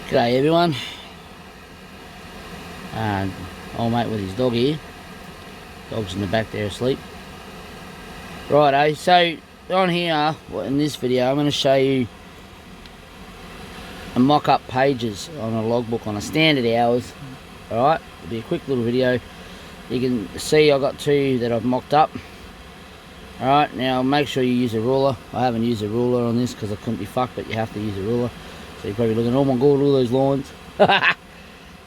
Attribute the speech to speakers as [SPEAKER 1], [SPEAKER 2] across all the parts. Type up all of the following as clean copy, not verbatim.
[SPEAKER 1] G'day everyone. Old mate with his dog here. Dog's in the back there asleep. Righto, so on here, in this video, I'm going to show you a mock-up pages on a logbook on a standard hours. Alright, it'll be a quick little video. You can see I've got two that I've mocked up. Alright, now make sure you use a ruler. I haven't used a ruler on this because I couldn't be fucked, but you have to use a ruler. So you're probably looking, oh my god, all those lines. But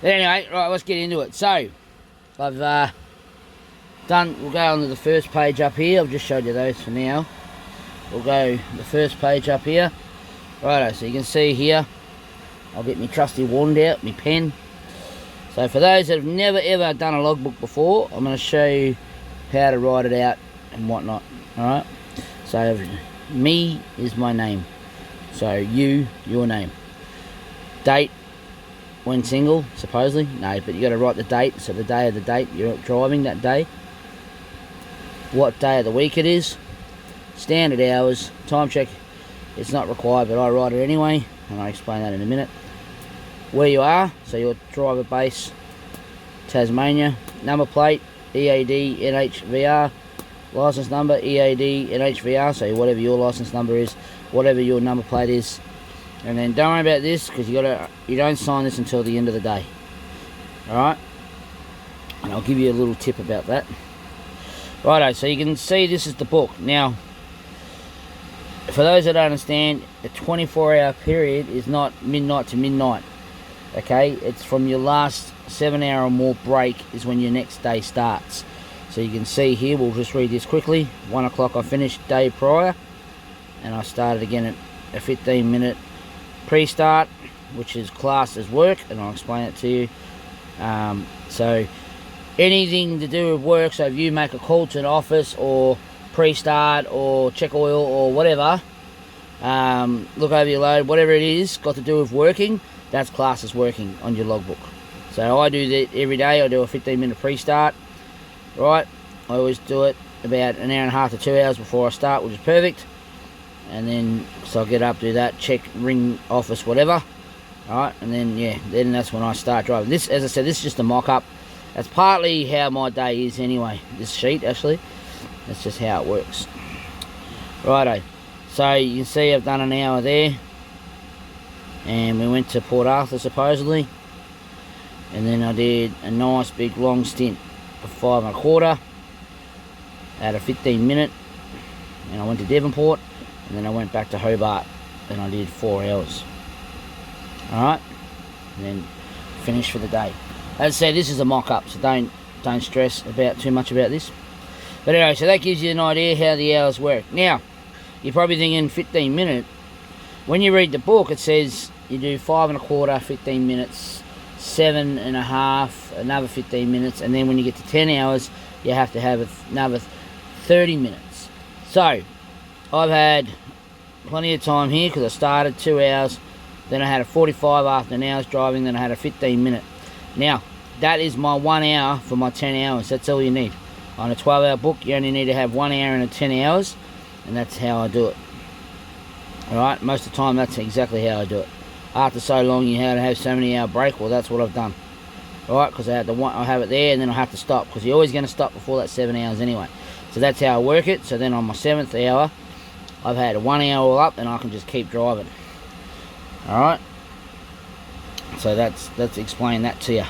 [SPEAKER 1] anyway, right, let's get into it. So, I've we'll go on to the first page up here. I've just showed you those for now. We'll go the first page up here. Righto, so you can see here, I'll get my trusty wand out, my pen. So for those that have never ever done a logbook before, I'm going to show you how to write it out and whatnot. Alright, so me is my name. So you, your name. Date, when single, supposedly. No, but you got to write the date, so the day of the date you're driving that day. What day of the week it is. Standard hours. Time check, it's not required, but I write it anyway, and I'll explain that in a minute. Where you are, so your driver base, Tasmania. Number plate, EAD, NHVR. License number, EAD, NHVR, so whatever your license number is, whatever your number plate is. And then don't worry about this, because you don't sign this until the end of the day. Alright? And I'll give you a little tip about that. Righto, so you can see this is the book. Now, for those that don't understand, the 24-hour period is not midnight to midnight. Okay? It's from your last 7-hour or more break is when your next day starts. So you can see here, we'll just read this quickly. 1 o'clock I finished day prior. And I started again at a 15-minute pre-start, which is classed as work, and I'll explain it to you. So anything to do with work, so if you make a call to an office or pre-start or check oil or whatever, look over your load, whatever it is, got to do with working, that's classed as working on your logbook. So I do that every day. I do a 15-minute pre-start, right? I always do it about an hour and a half to 2 hours before I start, which is perfect. And then, so I'll get up, do that, check, ring office, whatever. Alright, and then, yeah, then that's when I start driving. This, as I said, this is just a mock-up. That's partly how my day is anyway, this sheet, actually. That's just how it works. Righto. So, you can see I've done an hour there. And we went to Port Arthur, supposedly. And then I did a nice, big, long stint for 5 1/4. At a 15-minute. And I went to Devonport. And then I went back to Hobart and I did 4 hours. Alright? And then finished for the day. As I said, this is a mock-up, so don't stress about too much about this. But anyway, so that gives you an idea how the hours work. Now, you're probably thinking 15 minutes. When you read the book, it says you do 5 1/4, 15 minutes, 7 1/2, another 15 minutes, and then when you get to 10 hours, you have to have another 30 minutes. So, I've had plenty of time here because I started 2 hours, then I had a 45 after an hour's driving, then I had a 15-minute. Now, that is my 1 hour for my 10 hours. That's all you need. On a 12-hour book, you only need to have 1 hour and 10 hours, and that's how I do it. Alright, most of the time that's exactly how I do it. After so long you have to have so many hour break, well that's what I've done. Alright, because I have it there and then I have to stop, because you're always going to stop before that 7 hours anyway. So that's how I work it. So then on my 7th hour, I've had a 1 hour all up and I can just keep driving. Alright. So that's explain that to you.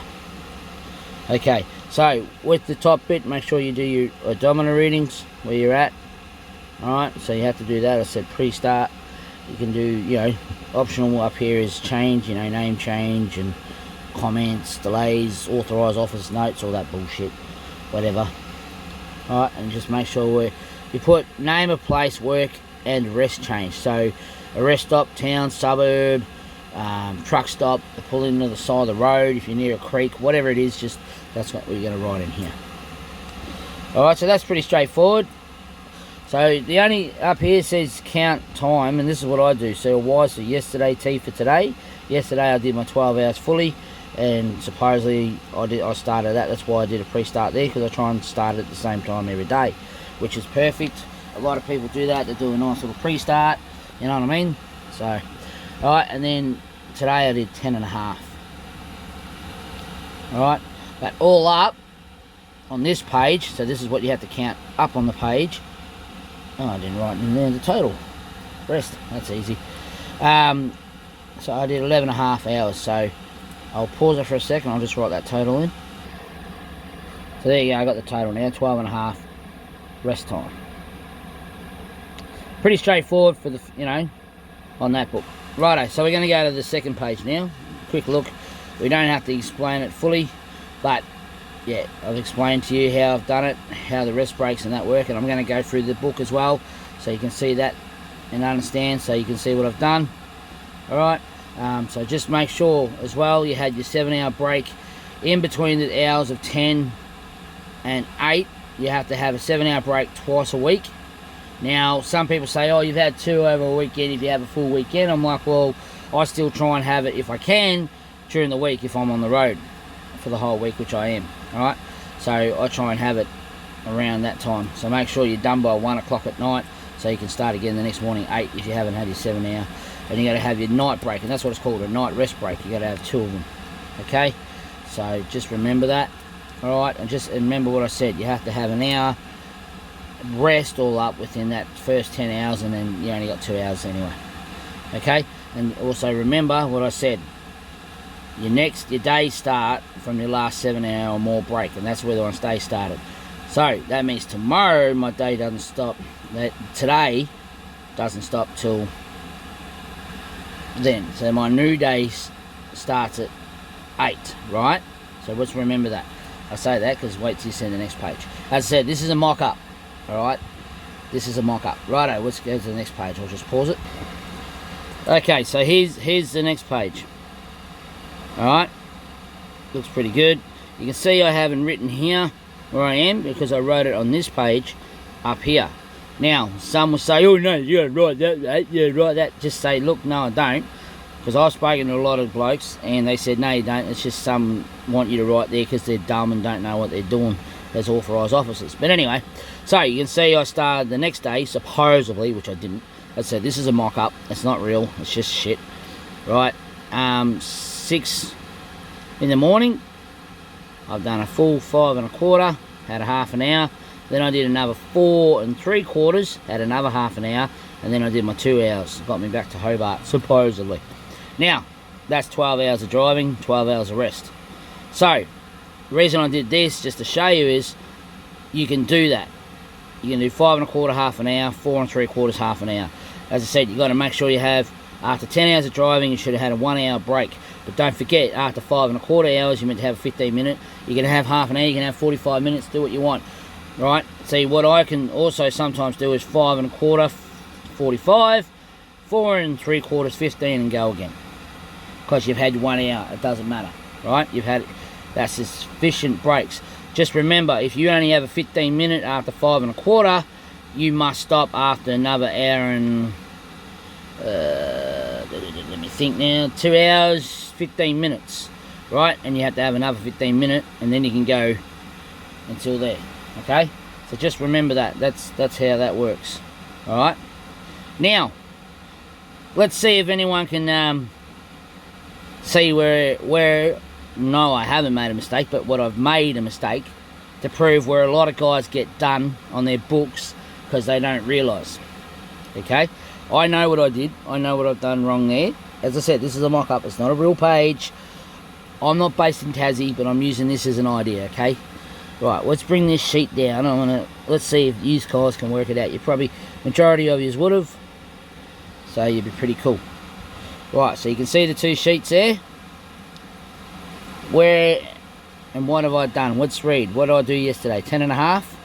[SPEAKER 1] Okay, so with the top bit, make sure you do your odometer readings where you're at. Alright, so you have to do that. I said pre-start. You can do, optional up here is change, name change and comments, delays, authorised office notes, all that bullshit, whatever. Alright, and just make sure you put name of place, work, and rest change. So a rest stop, town, suburb, truck stop, pull into the side of the road if you're near a creek, whatever it is, just that's what we're going to write in here. Alright, so that's pretty straightforward. So the only up here says count time, and this is what I do. So Y, so yesterday, T for today. Yesterday I did my 12 hours fully, and supposedly I started that. That's why I did a pre-start there, because I try and start at the same time every day, which is perfect. A lot of people do that. They do a nice little pre-start, you know what I mean? So, alright, and then today I did 10 and a half. Alright, but all up on this page, so this is what you have to count up on the page. Oh, I didn't write in there the total. Rest, that's easy. So I did 11 and a half hours, so I'll pause it for a second, I'll just write that total in. So there you go, I got the total now, 12 and a half rest time. Pretty straightforward for the, you know, on that book. Righto, so we're going to go to the second page now. Quick look. We don't have to explain it fully, but yeah, I've explained to you how I've done it, how the rest breaks and that work, and I'm going to go through the book as well, so you can see that and understand, so you can see what I've done. Alright, so just make sure as well you had your 7-hour break in between the hours of 10 and 8. You have to have a 7-hour break twice a week. Now, some people say, oh, you've had 2 over a weekend if you have a full weekend. I'm like, well, I still try and have it if I can during the week if I'm on the road for the whole week, which I am. Alright, so I try and have it around that time. So make sure you're done by 1 o'clock at night, so you can start again the next morning 8 if you haven't had your 7-hour. And you got to have your night break, and that's what it's called, a night rest break. You got to have 2 of them. Okay, so just remember that. Alright, and just remember what I said. You have to have an hour rest all up within that first 10 hours, and then you only got 2 hours anyway. Okay, and also remember what I said. Your day start from your last 7-hour or more break, and that's where the day started. So that means tomorrow my day doesn't stop. Today doesn't stop till then. So my new day starts at 8, right? So let's remember that. I say that because wait till you see the next page. As I said, this is a mock-up. Alright, this is a mock-up. Righto, let's go to the next page. I'll just pause it. Okay, so here's the next page. Alright, looks pretty good. You can see I haven't written here where I am because I wrote it on this page up here. Now, some will say, oh no, you gotta write that, you write that. Just say, look, no I don't. Because I've spoken to a lot of blokes and they said, no you don't. It's just some want you to write there because they're dumb and don't know what they're doing as authorised officers. But anyway, so you can see I started the next day, supposedly, which I didn't. I said, this is a mock-up. It's not real. It's just shit. Right. 6 in the morning. I've done a full 5 1/4. Had a half an hour. Then I did another 4 3/4. Had another half an hour. And then I did my 2 hours. Got me back to Hobart, supposedly. Now, that's 12 hours of driving, 12 hours of rest. So, the reason I did this, just to show you, is you can do that. You can do 5 1/4, half an hour, 4 3/4, half an hour. As I said, you've got to make sure you have, after 10 hours of driving, you should have had a 1 hour break. But don't forget, after 5 1/4 hours, you're meant to have a 15 minute. You can have half an hour, you can have 45 minutes, do what you want. Right? See, what I can also sometimes do is 5 1/4, 45, 4 3/4, 15, and go again. Because you've had 1 hour, it doesn't matter. Right? You've had, that's sufficient breaks. Just remember, if you only have a 15 minute after 5 1/4, you must stop after another hour and let me think now, 2 hours 15 minutes, right? And you have to have another 15 minute, and then you can go until there. Okay, so just remember that. That's how that works. All right. Now, let's see if anyone can see where. No, I haven't made a mistake, but what I've made a mistake to prove where a lot of guys get done on their books because they don't realise. Okay, I know what I did. I know what I've done wrong there. As I said, this is a mock-up. It's not a real page. I'm not based in Tassie, but I'm using this as an idea. Okay. Right, let's bring this sheet down. Let's see if you guys can work it out. You probably, majority of you would have, so you'd be pretty cool. Right, so you can see the 2 sheets there. Where and what have I done? Let's read. What did I do yesterday? 10 and a half?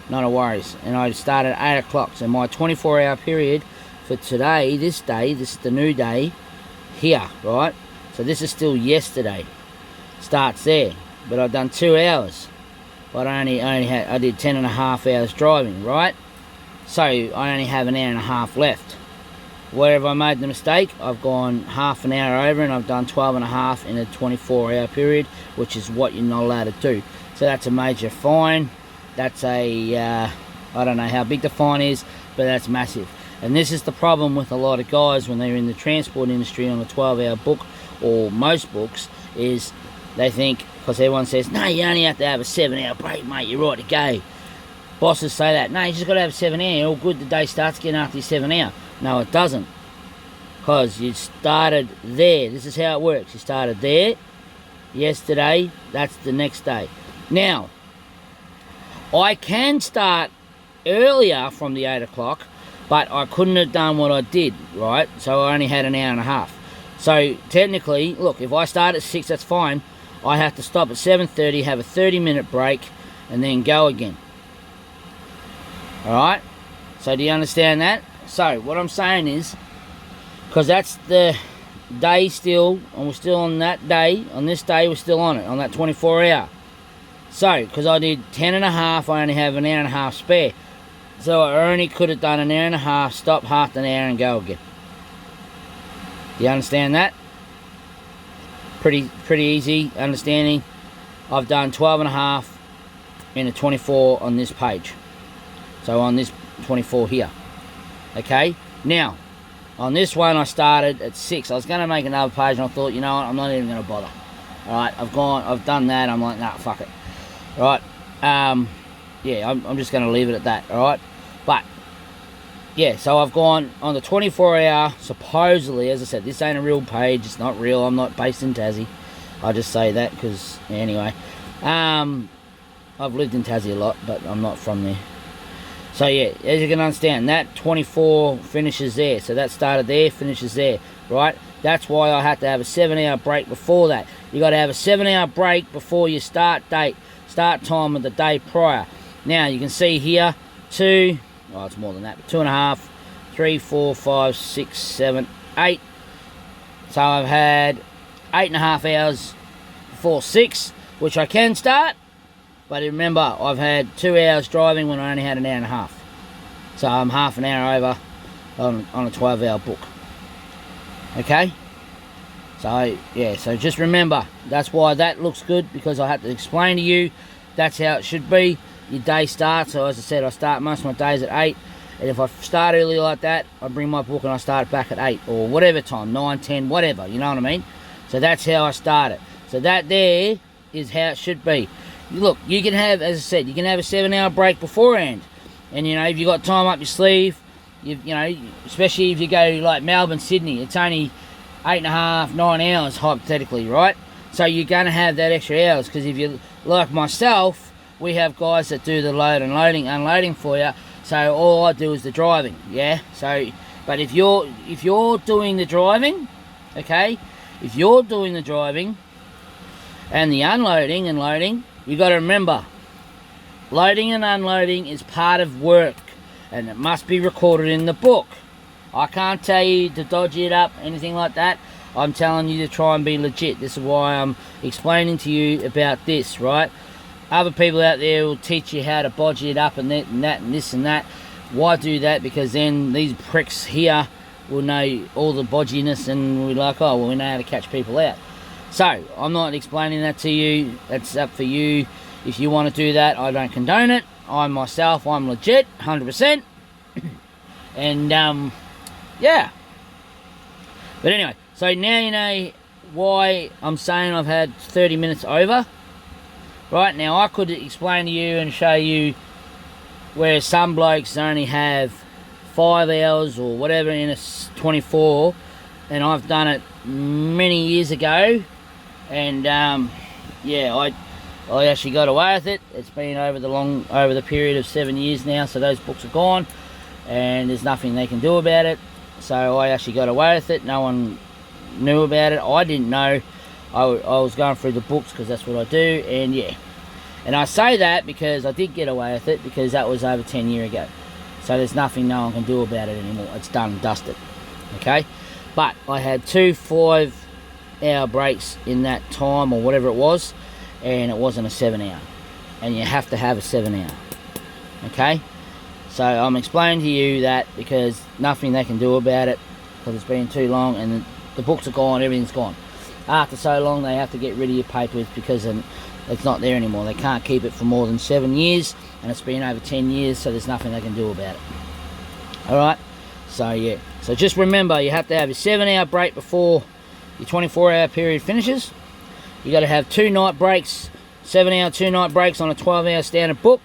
[SPEAKER 1] Not a worries. And I started at 8 o'clock. So my 24-hour period for today, this is the new day here, right? So this is still yesterday. Starts there. But I've done 2 hours. But I did 10 and a half hours driving, right? So I only have an hour and a half left. Where have I made the mistake? I've gone half an hour over and I've done 12 and a half in a 24-hour period, which is what you're not allowed to do. So that's a major fine. That's I don't know how big the fine is, but that's massive. And this is the problem with a lot of guys when they're in the transport industry on a 12-hour book. or most books, is they think, because everyone says, no, you only have to have a 7-hour break, mate, you're right to go. Bosses say that, no, you just got to have 7 hours, you're all good, the day starts again after your 7 hour. No, it doesn't, because you started there. This is how it works. You started there yesterday, that's the next day. Now, I can start earlier from the 8 o'clock, but I couldn't have done what I did, right? So I only had an hour and a half. So technically, look, if I start at 6, that's fine. I have to stop at 7:30, have a 30-minute break, and then go again. Alright? So do you understand that? So what I'm saying is, because that's the day still, and we're still on that day, on this day we're still on it, on that 24 hour. So, because I did 10 and a half, I only have an hour and a half spare. So I only could have done an hour and a half, stop half an hour and go again. You understand that? Pretty easy understanding. I've done 12 and a half in a 24 on this page. So on this 24 here. Okay? Now, on this one I started at 6. I was going to make another page and I thought, you know what, I'm not even going to bother. Alright, I've done that. I'm like, nah, fuck it. Alright? Yeah, I'm just going to leave it at that. Alright? But, yeah, so I've gone on the 24 hour, supposedly, as I said, this ain't a real page, it's not real, I'm not based in Tassie. I just say that because, anyway. I've lived in Tassie a lot, but I'm not from there. So, yeah, as you can understand, that 24 finishes there. So that started there, finishes there, right? That's why I had to have a 7-hour break before that. You got to have a 7-hour break before your start time of the day prior. Now, you can see here, 2... Oh, it's more than that. 2.5, 3, 4, 5, 6, 7, 8. So I've had 8.5 hours before 6, which I can start. But remember, I've had 2 hours driving when I only had an hour and a half. So I'm half an hour over on a 12-hour book. Okay? So, yeah, so just remember, that's why that looks good, because I had to explain to you that's how it should be. Your day starts, so as I said, I start most of my days at 8, and if I start early like that, I bring my book and I start back at 8, or whatever time, 9, 10, whatever, you know what I mean? So that's how I start it. So that there is how it should be. Look, you can have, as I said, you can have a 7-hour break beforehand, and you know, if you got time up your sleeve, you know, especially if you go like Melbourne, Sydney, it's only 8.5, 9 hours hypothetically, right? So you're going to have that extra hours, because if you, like myself, we have guys that do the load and unloading for you. So all I do is the driving, yeah. So, but if you're doing the driving, okay, if you're doing the driving and the unloading and loading, you got to remember, loading and unloading is part of work, and it must be recorded in the book. I can't tell you to dodgy it up, anything like that. I'm telling you to try and be legit. This is why I'm explaining to you about this, right? Other people out there will teach you how to bodge it up and that and this and that. Why do that? Because then these pricks here will know all the bodginess and we're like, oh, well, we know how to catch people out. So, I'm not explaining that to you. That's up for you. If you want to do that, I don't condone it. I'm legit, 100%. And, yeah. But anyway, so now you know why I'm saying I've had 30 minutes over. Right, now I could explain to you and show you where some blokes only have 5 hours or whatever in a 24, and I've done it many years ago, and yeah, I actually got away with it. It's been over the period of 7 years now, so those books are gone, and there's nothing they can do about it. So I actually got away with it. No one knew about it. I didn't know. I was going through the books because that's what I do, and yeah. And I say that because I did get away with it, because that was over 10 years ago. So there's nothing no one can do about it anymore. It's done and dusted. Okay? But I had 2 5-hour breaks in that time, or whatever it was, and it wasn't a 7-hour. And you have to have a 7-hour. Okay? So I'm explaining to you that because nothing they can do about it, because it's been too long, and the books are gone, everything's gone. After so long, they have to get rid of your papers because it's not there anymore. They can't keep it for more than 7 years, and it's been over 10 years, so there's nothing they can do about it. Alright? So, yeah. So just remember, you have to have a 7-hour break before your 24-hour period finishes. You got to have 2 night breaks, 7-hour 2 night breaks on a 12-hour standard book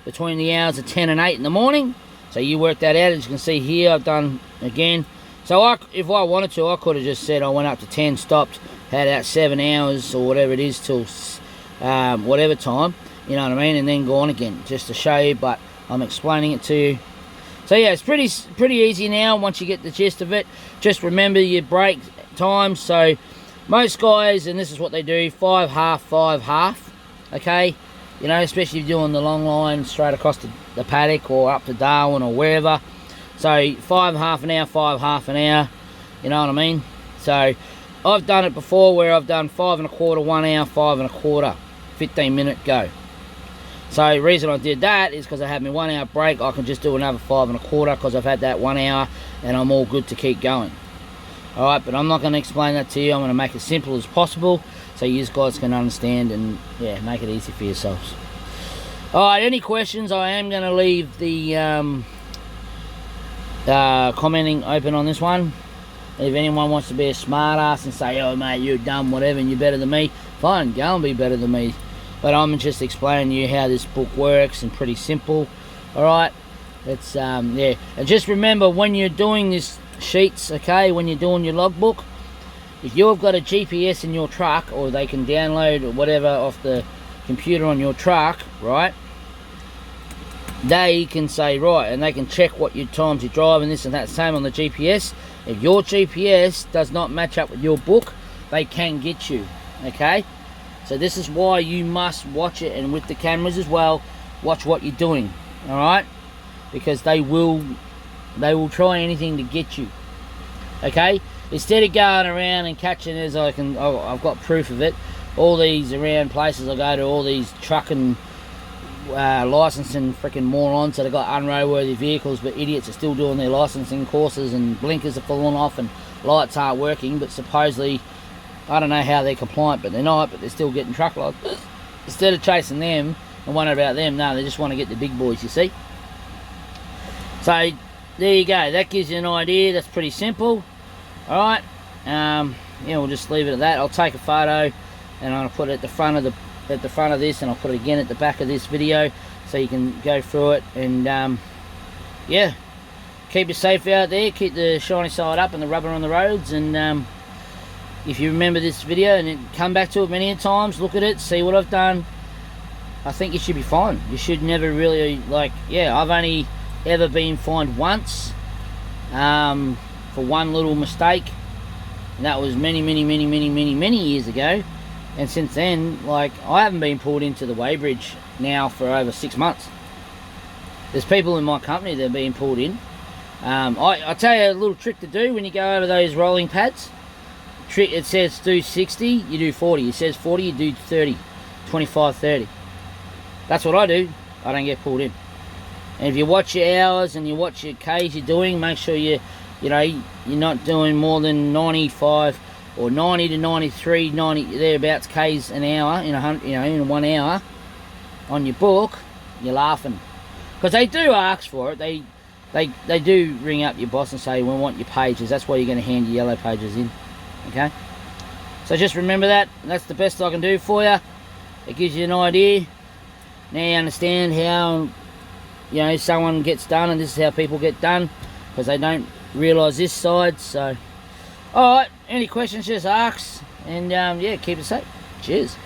[SPEAKER 1] between the hours of 10 and 8 in the morning. So you work that out. As you can see here, I've done again. So if I wanted to, I could have just said I went up to 10, stopped, had out 7 hours or whatever it is till whatever time, you know what I mean, and then gone again, just to show you, but I'm explaining it to you. So yeah, it's pretty easy now once you get the gist of it. Just remember your break times. So most guys, and this is what they do, 5 half, 5 half, okay? You know, especially if you're doing the long line straight across the paddock or up to Darwin or wherever. So 5 half an hour, 5 half an hour, you know what I mean? So I've done it before where I've done 5 1/4, 1 hour, 5 1/4, 15-minute go. So the reason I did that is because I had my 1 hour break. I can just do another 5 1/4 because I've had that 1 hour and I'm all good to keep going. Alright, but I'm not going to explain that to you. I'm going to make it simple as possible so you guys can understand and yeah, make it easy for yourselves. Alright, any questions? I am going to leave the commenting open on this one. If anyone wants to be a smart ass and say, oh mate, you're dumb, whatever, and you're better than me, fine, go and be better than me. But I'm just explaining to you how this book works, and pretty simple. Alright, it's yeah, and just remember when you're doing this sheets, okay, when you're doing your logbook, if you've got a GPS in your truck, or they can download or whatever off the computer on your truck, right, they can say, right, and they can check what your times you're driving, this and that. Same on the GPS. If your GPS does not match up with your book, they can get you, okay? So this is why you must watch it, and with the cameras as well, watch what you're doing, all right? Because they will try anything to get you, okay? Instead of going around and catching, as I've got proof of it, all these around places I go to, all these trucking licensing freaking morons that have got unroadworthy vehicles, but idiots are still doing their licensing courses, and blinkers are falling off and lights aren't working, but supposedly, I don't know how they're compliant, but they're not, but they're still getting truck licenses. Instead of chasing them and wondering about them, no, they just want to get the big boys, you see. So there you go, that gives you an idea. That's pretty simple. Alright, yeah, we'll just leave it at that. I'll take a photo and I'll put it at the front of this, and I'll put it again at the back of this video so you can go through it. And yeah, keep it safe out there, keep the shiny side up and the rubber on the roads. And if you remember this video and then come back to it many times, look at it, see what I've done, I think you should be fine. You should never really, like, yeah, I've only ever been fined once for one little mistake, and that was many years ago. And since then, like, I haven't been pulled into the weighbridge now for over 6 months. There's people in my company that are being pulled in. I'll tell you a little trick to do when you go over those rolling pads. It says do 60, you do 40. It says 40, you do 30, 25, 30. That's what I do. I don't get pulled in. And if you watch your hours and you watch your Ks you're doing, make sure you know, you're not doing more than 95 or 90 to 93, 90 thereabouts Ks an hour in in 1 hour on your book. You're laughing, because they do ask for it. They do ring up your boss and say, we want your pages. That's why you're going to hand your yellow pages in. Okay, so just remember that. That's the best I can do for you. It gives you an idea. Now you understand how, you know, someone gets done, and this is how people get done, because they don't realise this side. So alright, any questions, just ask, and yeah, keep it safe. Cheers.